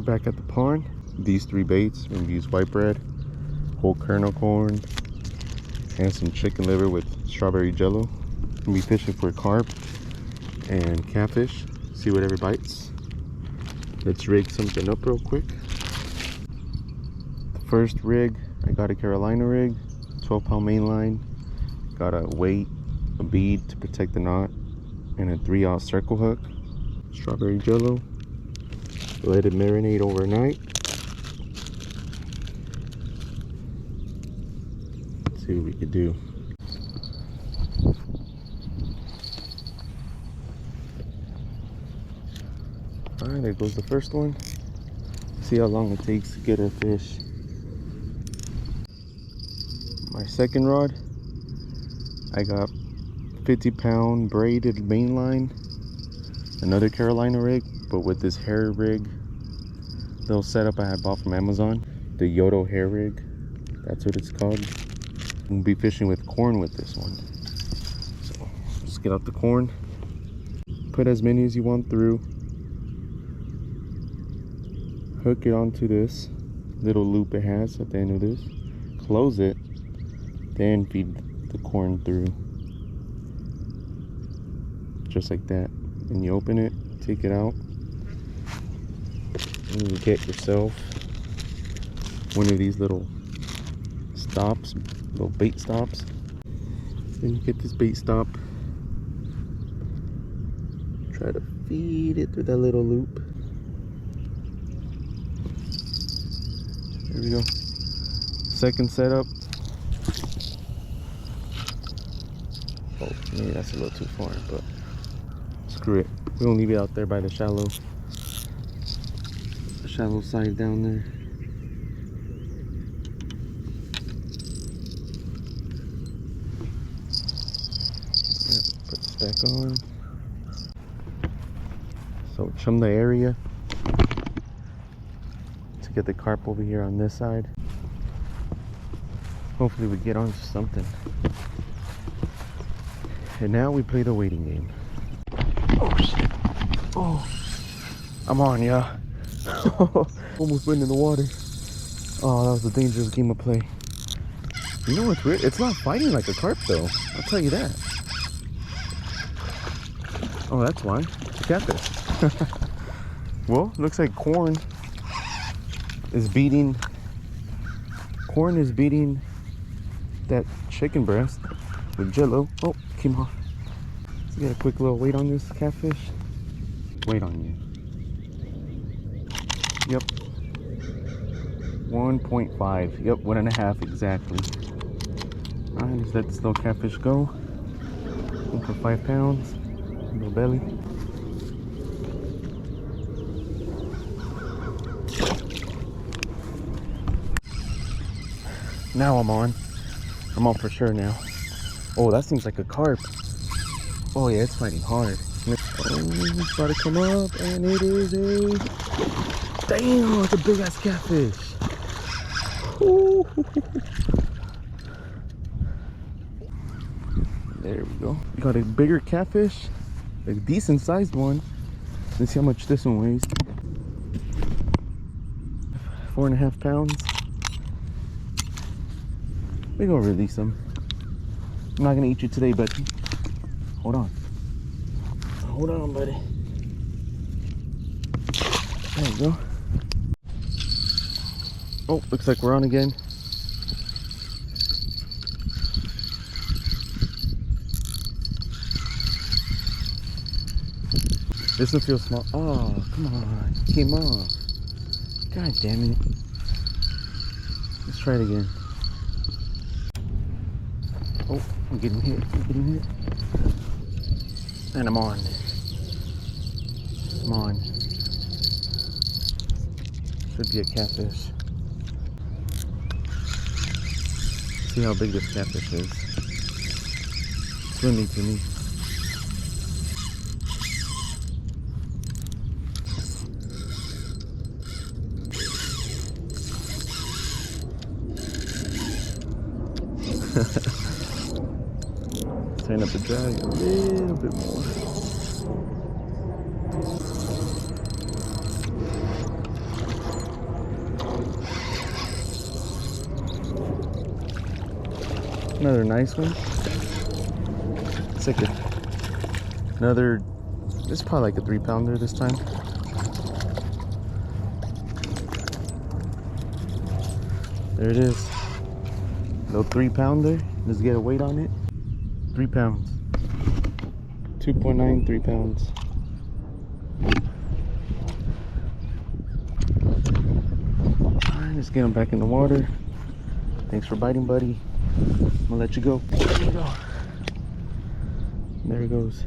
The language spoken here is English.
Back at the pond, these 3 baits. We're gonna use white bread, whole kernel corn, and some chicken liver with strawberry jello. I'm gonna be fishing for carp and catfish, see whatever bites. Let's rig something up real quick. The first rig, I got a Carolina rig, 12-pound main line. Got a weight, a bead to protect the knot, and a 3/0 circle hook. Strawberry jello. Let it marinate overnight. Let's see what we could do. Alright, there goes the first one. See how long it takes to get a fish. My second rod, I got 50-pound braided main line, another Carolina rig, but with this hair rig, little setup I had bought from Amazon, the Yodo hair rig, that's what it's called. I'm gonna be fishing with corn with this one. So just get out the corn, put as many as you want through, hook it onto this little loop it has at the end of this, close it, then feed the corn through, just like that. And you open it, take it out, and you get yourself one of these little stops, little bait stops. Then you get this bait stop, try to feed it through that little loop. There we go. Second setup. Oh, maybe that's a little too far, but screw it. We're gonna leave it out there by the shallow side down there. Yep, put this back on. So chum the area to get the carp over here on this side. Hopefully we get onto something. And now we play the waiting game. Oh shit. Oh, I'm on, yeah. Almost went in the water. Oh, that was a dangerous game of play. You know what's weird? It's not fighting like a carp though. I'll tell you that. Oh, that's why. It's a catfish. Well, looks like corn is beating that chicken breast with jello. Oh, came off. Let's get a quick little weight on this catfish. Weight on you. Yep. 1.5. Yep, 1.5 exactly. Alright, let's let this little catfish go. Go for 5 pounds. Little belly. Now I'm on for sure now. Oh, that seems like a carp. Oh yeah, it's fighting hard. Oh, it's about to come up, and it is a... Damn, it's a big ass catfish. Ooh. There we go. We got a bigger catfish, a decent sized one. Let's see how much this one weighs. 4.5 pounds. We're gonna release him. I'm not gonna eat you today, but hold on. Hold on, buddy. There you go. Oh, looks like we're on again. This one feels small. Oh, come on. It came off. God damn it. Let's try it again. Oh, I'm getting hit. And I'm on. I'm on. Should be a catfish. See how big this catfish is. Swimming to me. Tighten up the drag a little bit more. Another nice one. It's like another, it's probably like a 3-pounder this time. There it is. Little 3-pounder. Let's get a weight on it. 3 pounds. 2.9, 3 pounds. Alright, let's get him back in the water. Thanks for biting, buddy. I'm gonna let you go. There you go. There he goes.